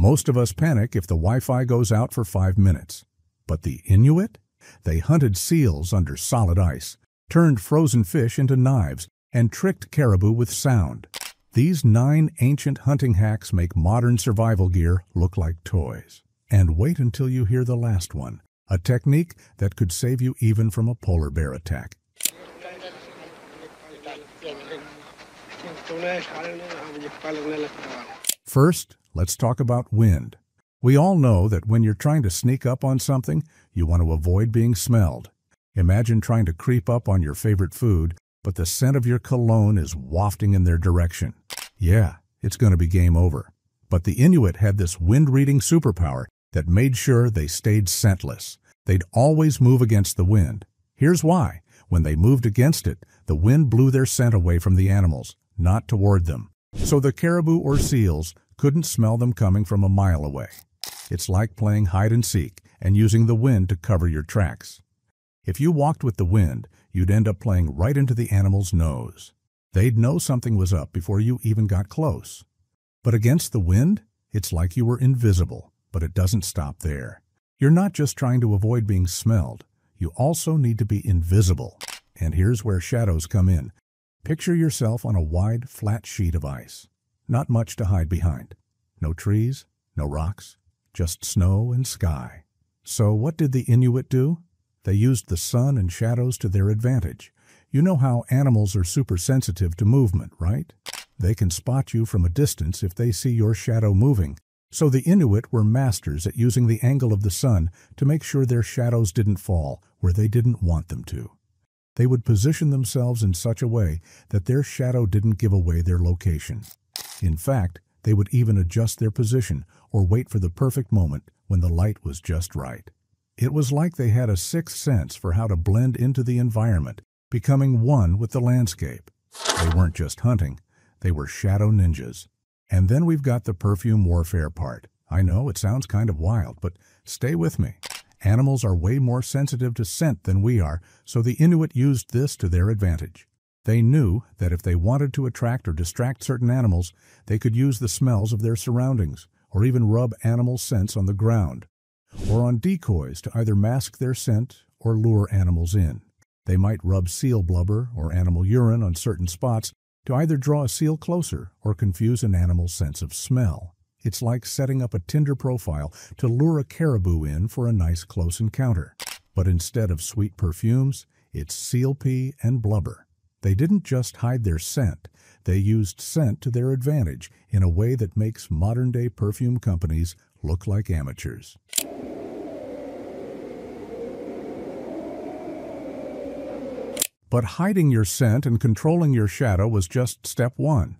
Most of us panic if the Wi-Fi goes out for 5 minutes. But the Inuit? They hunted seals under solid ice, turned frozen fish into knives, and tricked caribou with sound. These 9 ancient hunting hacks make modern survival gear look like toys. And wait until you hear the last one, a technique that could save you even from a polar bear attack. First, let's talk about wind. We all know that when you're trying to sneak up on something, you want to avoid being smelled. Imagine trying to creep up on your favorite food, but the scent of your cologne is wafting in their direction. Yeah, it's going to be game over. But the Inuit had this wind-reading superpower that made sure they stayed scentless. They'd always move against the wind. Here's why. When they moved against it, the wind blew their scent away from the animals, not toward them. So the caribou or seals couldn't smell them coming from a mile away. It's like playing hide and seek and using the wind to cover your tracks. If you walked with the wind, you'd end up playing right into the animal's nose. They'd know something was up before you even got close. But against the wind, it's like you were invisible, but it doesn't stop there. You're not just trying to avoid being smelled, you also need to be invisible. And here's where shadows come in. Picture yourself on a wide, flat sheet of ice. Not much to hide behind. No trees, no rocks, just snow and sky. So what did the Inuit do? They used the sun and shadows to their advantage. You know how animals are super sensitive to movement, right? They can spot you from a distance if they see your shadow moving. So the Inuit were masters at using the angle of the sun to make sure their shadows didn't fall where they didn't want them to. They would position themselves in such a way that their shadow didn't give away their location. In fact, they would even adjust their position or wait for the perfect moment when the light was just right. It was like they had a sixth sense for how to blend into the environment, becoming one with the landscape. They weren't just hunting, they were shadow ninjas. And then we've got the perfume warfare part. I know it sounds kind of wild, but stay with me. Animals are way more sensitive to scent than we are, so the Inuit used this to their advantage. They knew that if they wanted to attract or distract certain animals, they could use the smells of their surroundings, or even rub animal scents on the ground, or on decoys to either mask their scent or lure animals in. They might rub seal blubber or animal urine on certain spots to either draw a seal closer or confuse an animal's sense of smell. It's like setting up a Tinder profile to lure a caribou in for a nice close encounter. But instead of sweet perfumes, it's seal pee and blubber. They didn't just hide their scent, they used scent to their advantage in a way that makes modern-day perfume companies look like amateurs. But hiding your scent and controlling your shadow was just step one.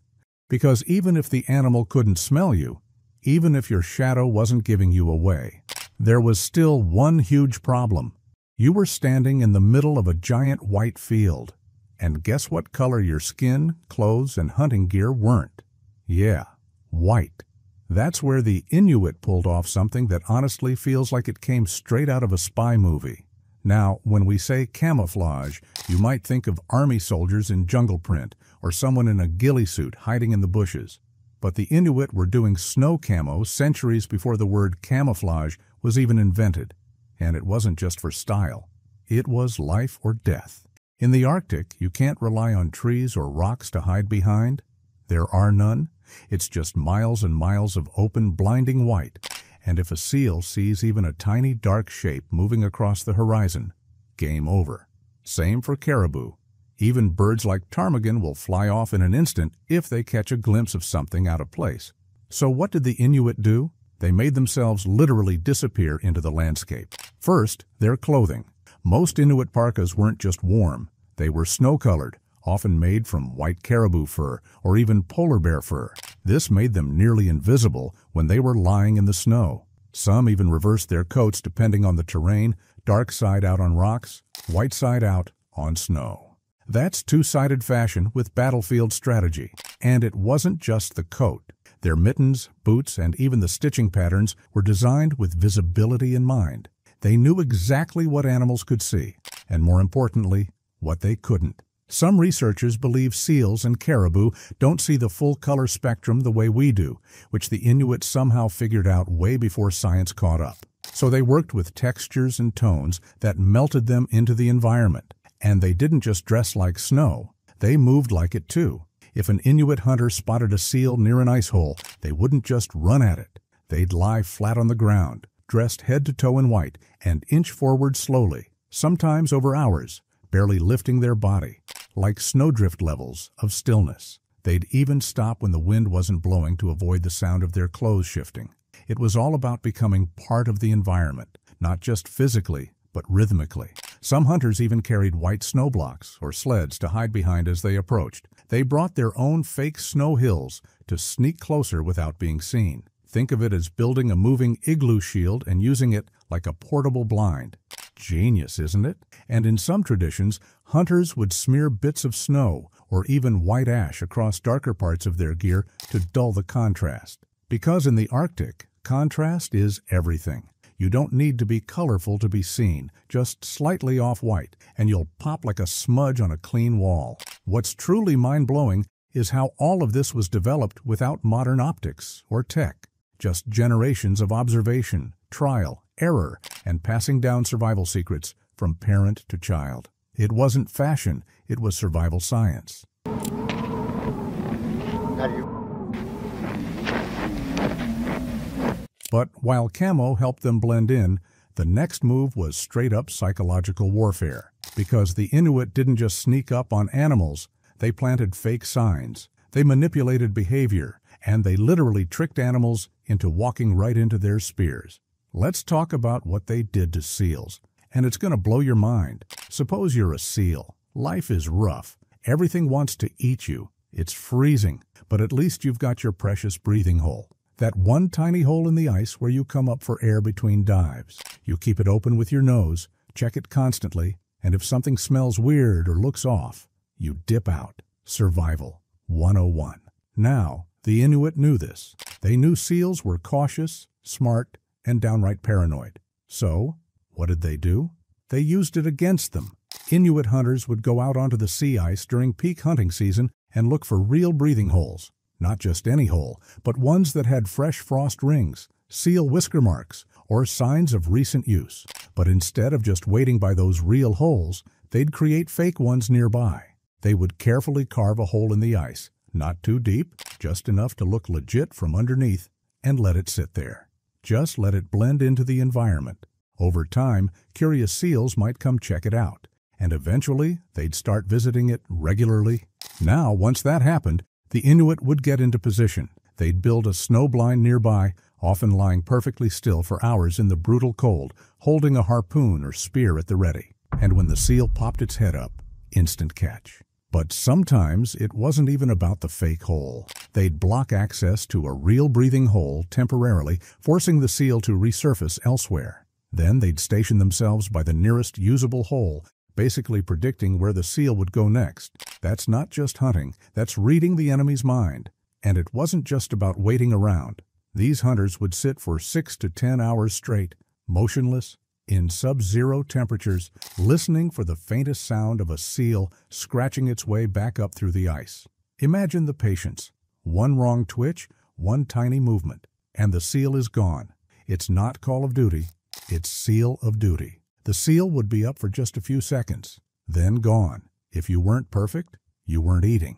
Because even if the animal couldn't smell you, even if your shadow wasn't giving you away, there was still one huge problem. You were standing in the middle of a giant white field. And guess what color your skin, clothes, and hunting gear weren't? Yeah, white. That's where the Inuit pulled off something that honestly feels like it came straight out of a spy movie. Now, when we say camouflage, you might think of army soldiers in jungle print or someone in a ghillie suit hiding in the bushes. But the Inuit were doing snow camo centuries before the word camouflage was even invented. And it wasn't just for style. It was life or death. In the Arctic, you can't rely on trees or rocks to hide behind. There are none. It's just miles and miles of open, blinding white. And if a seal sees even a tiny dark shape moving across the horizon, game over. Same for caribou. Even birds like ptarmigan will fly off in an instant if they catch a glimpse of something out of place. So what did the Inuit do? They made themselves literally disappear into the landscape. First, their clothing. Most Inuit parkas weren't just warm. They were snow-colored, often made from white caribou fur or even polar bear fur. This made them nearly invisible when they were lying in the snow. Some even reversed their coats depending on the terrain, dark side out on rocks, white side out on snow. That's two-sided fashion with battlefield strategy. And it wasn't just the coat. Their mittens, boots, and even the stitching patterns were designed with visibility in mind. They knew exactly what animals could see, and more importantly, what they couldn't. Some researchers believe seals and caribou don't see the full color spectrum the way we do, which the Inuit somehow figured out way before science caught up. So they worked with textures and tones that melted them into the environment. And they didn't just dress like snow, they moved like it too. If an Inuit hunter spotted a seal near an ice hole, they wouldn't just run at it. They'd lie flat on the ground, dressed head to toe in white, and inch forward slowly, sometimes over hours, barely lifting their body, like snowdrift levels of stillness. They'd even stop when the wind wasn't blowing to avoid the sound of their clothes shifting. It was all about becoming part of the environment, not just physically, but rhythmically. Some hunters even carried white snow blocks or sleds to hide behind as they approached. They brought their own fake snow hills to sneak closer without being seen. Think of it as building a moving igloo shield and using it like a portable blind. Genius, isn't it? And in some traditions, hunters would smear bits of snow or even white ash across darker parts of their gear to dull the contrast. Because in the Arctic, contrast is everything. You don't need to be colorful to be seen, just slightly off-white, and you'll pop like a smudge on a clean wall. What's truly mind-blowing is how all of this was developed without modern optics or tech. Just generations of observation, trial, error, and passing down survival secrets from parent to child. It wasn't fashion, it was survival science. But while camo helped them blend in, the next move was straight-up psychological warfare. Because the Inuit didn't just sneak up on animals, they planted fake signs, they manipulated behavior, and they literally tricked animals into walking right into their spears. Let's talk about what they did to seals, and it's going to blow your mind. Suppose you're a seal. Life is rough. Everything wants to eat you. It's freezing, but at least you've got your precious breathing hole. That one tiny hole in the ice where you come up for air between dives. You keep it open with your nose, check it constantly, and if something smells weird or looks off, you dip out. Survival 101. Now, the Inuit knew this. They knew seals were cautious, smart, and downright paranoid. So, what did they do? They used it against them. Inuit hunters would go out onto the sea ice during peak hunting season and look for real breathing holes. Not just any hole, but ones that had fresh frost rings, seal whisker marks, or signs of recent use. But instead of just waiting by those real holes, they'd create fake ones nearby. They would carefully carve a hole in the ice, not too deep, just enough to look legit from underneath, and let it sit there. Just let it blend into the environment. Over time, curious seals might come check it out, and eventually they'd start visiting it regularly. Now, once that happened, the Inuit would get into position. They'd build a snow blind nearby, often lying perfectly still for hours in the brutal cold, holding a harpoon or spear at the ready. And when the seal popped its head up, instant catch. But sometimes it wasn't even about the fake hole. They'd block access to a real breathing hole temporarily, forcing the seal to resurface elsewhere. Then they'd station themselves by the nearest usable hole, basically predicting where the seal would go next. That's not just hunting, that's reading the enemy's mind. And it wasn't just about waiting around. These hunters would sit for 6 to 10 hours straight, motionless, in sub-zero temperatures, listening for the faintest sound of a seal scratching its way back up through the ice. Imagine the patience. One wrong twitch, one tiny movement, and the seal is gone. It's not Call of Duty, it's Seal of Duty. The seal would be up for just a few seconds, then gone. If you weren't perfect, you weren't eating.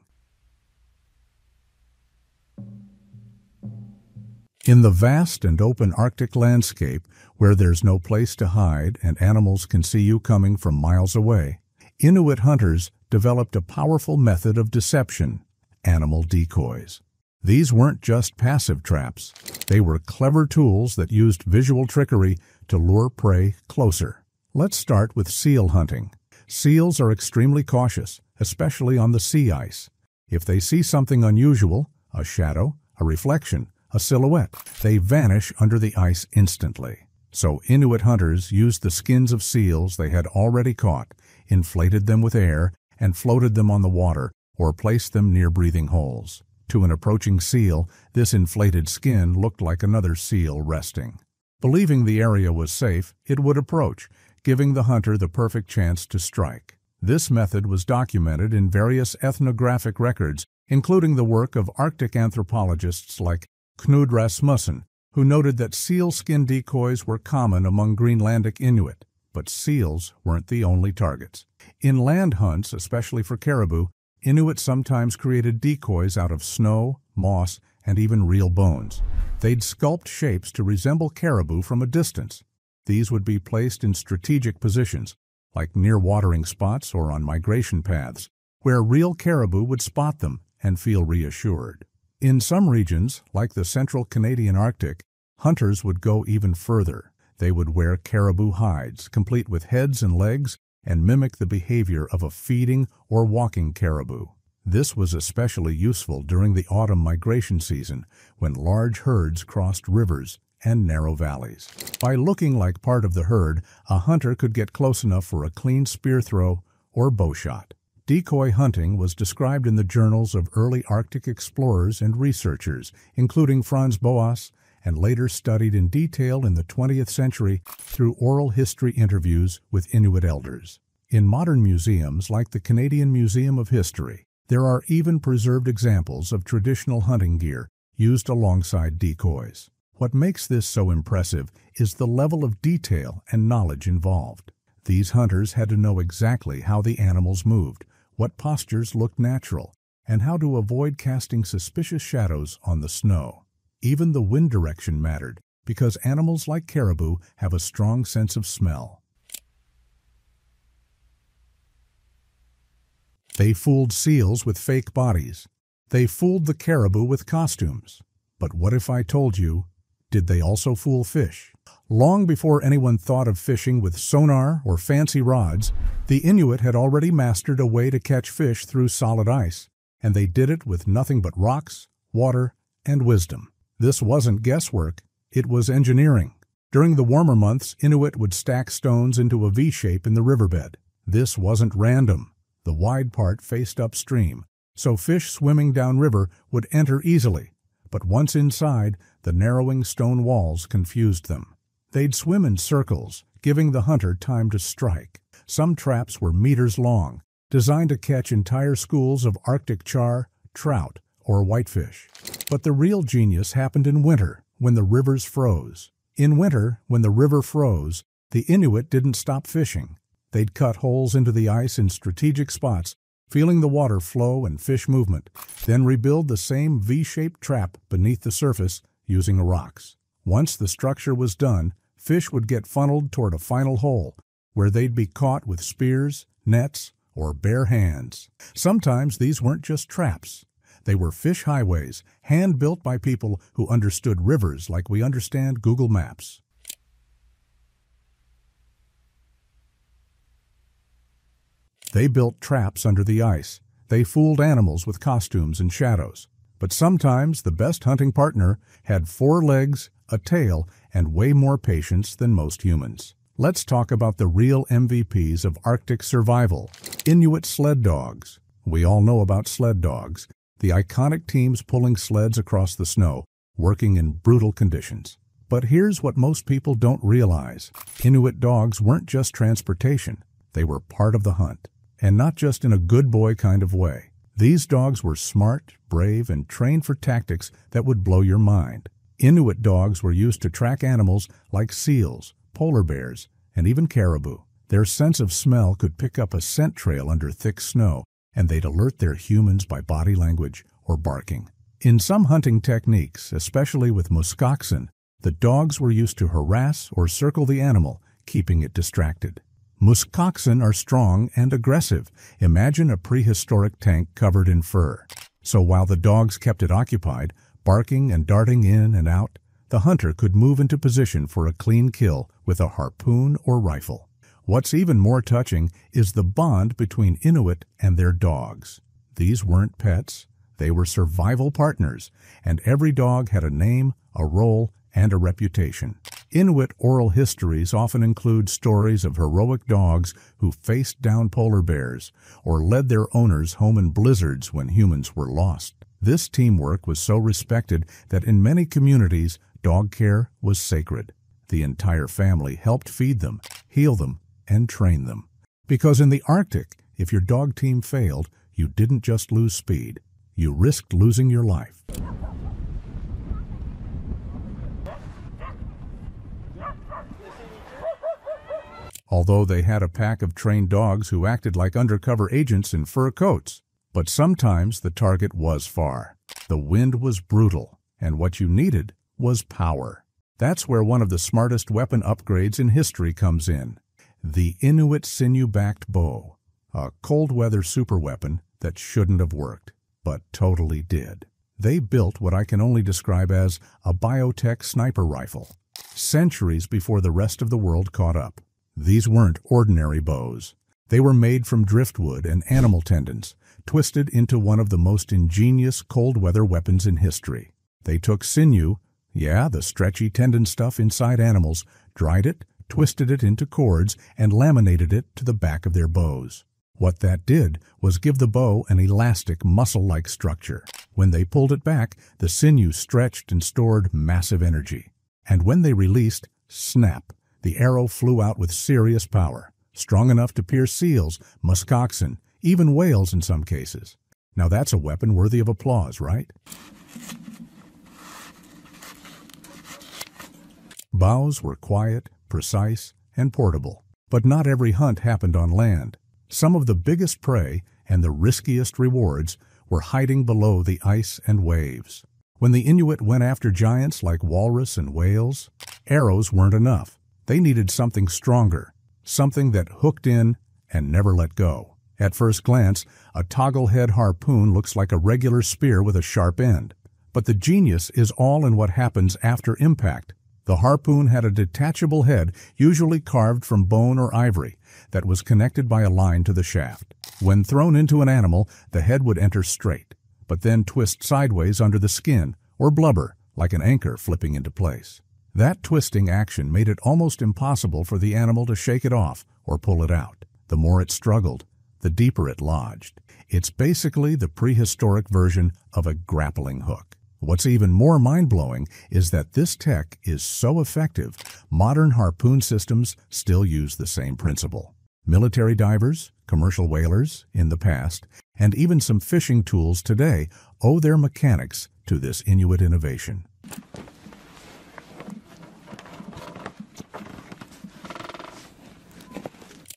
In the vast and open Arctic landscape, where there's no place to hide and animals can see you coming from miles away, Inuit hunters developed a powerful method of deception: animal decoys. These weren't just passive traps. They were clever tools that used visual trickery to lure prey closer. Let's start with seal hunting. Seals are extremely cautious, especially on the sea ice. If they see something unusual, a shadow, a reflection, a silhouette, they vanish under the ice instantly. So Inuit hunters used the skins of seals they had already caught, inflated them with air, and floated them on the water or placed them near breathing holes. To an approaching seal, this inflated skin looked like another seal resting. Believing the area was safe, it would approach, giving the hunter the perfect chance to strike. This method was documented in various ethnographic records, including the work of Arctic anthropologists like Knud Rasmussen, who noted that sealskin decoys were common among Greenlandic Inuit. But seals weren't the only targets. In land hunts, especially for caribou, Inuit sometimes created decoys out of snow, moss, and even real bones. They'd sculpt shapes to resemble caribou from a distance. These would be placed in strategic positions, like near watering spots or on migration paths, where real caribou would spot them and feel reassured. In some regions, like the central Canadian Arctic, hunters would go even further. They would wear caribou hides, complete with heads and legs, and mimic the behavior of a feeding or walking caribou. This was especially useful during the autumn migration season, when large herds crossed rivers and narrow valleys. By looking like part of the herd, a hunter could get close enough for a clean spear throw or bow shot. Decoy hunting was described in the journals of early Arctic explorers and researchers, including Franz Boas, and later studied in detail in the 20th century through oral history interviews with Inuit elders. In modern museums like the Canadian Museum of History, there are even preserved examples of traditional hunting gear used alongside decoys. What makes this so impressive is the level of detail and knowledge involved. These hunters had to know exactly how the animals moved, what postures looked natural, and how to avoid casting suspicious shadows on the snow. Even the wind direction mattered, because animals like caribou have a strong sense of smell. They fooled seals with fake bodies. They fooled the caribou with costumes. But what if I told you, did they also fool fish? Long before anyone thought of fishing with sonar or fancy rods, the Inuit had already mastered a way to catch fish through solid ice, and they did it with nothing but rocks, water, and wisdom. This wasn't guesswork, it was engineering. During the warmer months, Inuit would stack stones into a V-shape in the riverbed. This wasn't random. The wide part faced upstream, so fish swimming downriver would enter easily. But once inside, the narrowing stone walls confused them. They'd swim in circles, giving the hunter time to strike. Some traps were meters long, designed to catch entire schools of Arctic char, trout, or whitefish. But the real genius happened in winter, when the rivers froze. In winter, when the river froze, the Inuit didn't stop fishing. They'd cut holes into the ice in strategic spots, feeling the water flow and fish movement, then rebuild the same V-shaped trap beneath the surface using rocks. Once the structure was done, fish would get funneled toward a final hole, where they'd be caught with spears, nets, or bare hands. Sometimes these weren't just traps. They were fish highways, hand-built by people who understood rivers like we understand Google Maps. They built traps under the ice. They fooled animals with costumes and shadows. But sometimes the best hunting partner had 4 legs, a tail, and way more patience than most humans. Let's talk about the real MVPs of Arctic survival, Inuit sled dogs. We all know about sled dogs, the iconic teams pulling sleds across the snow, working in brutal conditions. But here's what most people don't realize. Inuit dogs weren't just transportation. They were part of the hunt. And not just in a good boy kind of way. These dogs were smart, brave, and trained for tactics that would blow your mind. Inuit dogs were used to track animals like seals, polar bears, and even caribou. Their sense of smell could pick up a scent trail under thick snow, and they'd alert their humans by body language or barking. In some hunting techniques, especially with muskoxen, the dogs were used to harass or circle the animal, keeping it distracted. Muskoxen are strong and aggressive. Imagine a prehistoric tank covered in fur. So while the dogs kept it occupied, barking and darting in and out, the hunter could move into position for a clean kill with a harpoon or rifle. What's even more touching is the bond between Inuit and their dogs. These weren't pets, they were survival partners, and every dog had a name, a role, and a reputation. Inuit oral histories often include stories of heroic dogs who faced down polar bears or led their owners home in blizzards when humans were lost. This teamwork was so respected that in many communities, dog care was sacred. The entire family helped feed them, heal them, and train them. Because in the Arctic, If your dog team failed, you didn't just lose speed. You risked losing your life. Although they had a pack of trained dogs who acted like undercover agents in fur coats. But sometimes the target was far. The wind was brutal, and what you needed was power. That's where one of the smartest weapon upgrades in history comes in. The Inuit sinew-backed bow, a cold-weather superweapon that shouldn't have worked, but totally did. They built what I can only describe as a biotech sniper rifle, centuries before the rest of the world caught up. These weren't ordinary bows. They were made from driftwood and animal tendons, twisted into one of the most ingenious cold-weather weapons in history. They took sinew, the stretchy tendon stuff inside animals, dried it, twisted it into cords, and laminated it to the back of their bows. What that did was give the bow an elastic, muscle-like structure. When they pulled it back, the sinew stretched and stored massive energy. And when they released, snap, the arrow flew out with serious power, strong enough to pierce seals, muskoxen, even whales in some cases. Now that's a weapon worthy of applause, right? Bows were quiet, precise, and portable. But not every hunt happened on land. Some of the biggest prey and the riskiest rewards were hiding below the ice and waves. When the Inuit went after giants like walrus and whales, arrows weren't enough. They needed something stronger, something that hooked in and never let go. At first glance, a toggle-head harpoon looks like a regular spear with a sharp end. But the genius is all in what happens after impact. The harpoon had a detachable head, usually carved from bone or ivory, that was connected by a line to the shaft. When thrown into an animal, the head would enter straight, but then twist sideways under the skin, or blubber, like an anchor flipping into place. That twisting action made it almost impossible for the animal to shake it off or pull it out. The more it struggled, the deeper it lodged. It's basically the prehistoric version of a grappling hook. What's even more mind-blowing is that this tech is so effective, modern harpoon systems still use the same principle. Military divers, commercial whalers in the past, and even some fishing tools today owe their mechanics to this Inuit innovation.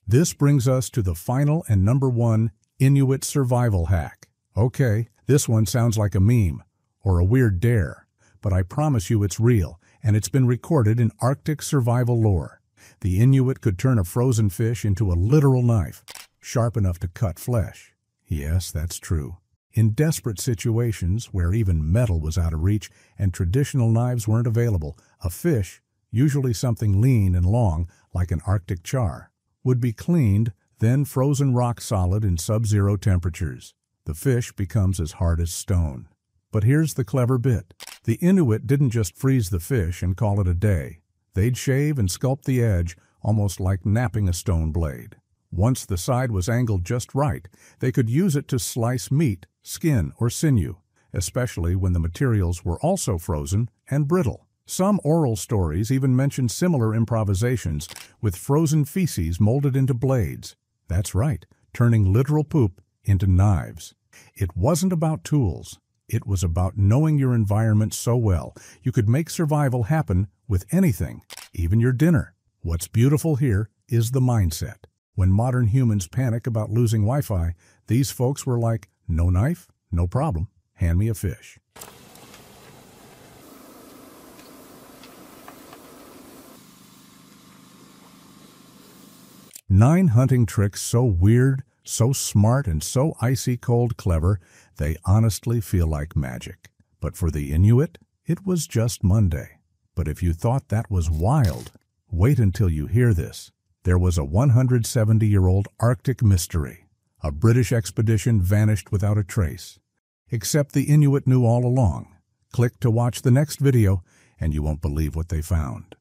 This brings us to the final and number one Inuit survival hack. Okay, this one sounds like a meme or a weird dare, but I promise you it's real, and it's been recorded in Arctic survival lore. The Inuit could turn a frozen fish into a literal knife, sharp enough to cut flesh. Yes, that's true. In desperate situations where even metal was out of reach and traditional knives weren't available, a fish, usually something lean and long like an Arctic char, would be cleaned, then frozen rock solid in sub-zero temperatures. The fish becomes as hard as stone. But here's the clever bit. The Inuit didn't just freeze the fish and call it a day. They'd shave and sculpt the edge, almost like knapping a stone blade. Once the side was angled just right, they could use it to slice meat, skin, or sinew, especially when the materials were also frozen and brittle. Some oral stories even mention similar improvisations, with frozen feces molded into blades. That's right, turning literal poop into knives. It wasn't about tools. It was about knowing your environment so well you could make survival happen with anything, even your dinner. What's beautiful here is the mindset. When modern humans panic about losing Wi-Fi, these folks were like, no knife, no problem, hand me a fish. Nine hunting tricks so weird, so smart, and so icy cold clever, they honestly feel like magic. But for the Inuit, it was just Monday. But if you thought that was wild, wait until you hear this. There was a 170-year-old Arctic mystery. A British expedition vanished without a trace. Except the Inuit knew all along. Click to watch the next video, and you won't believe what they found.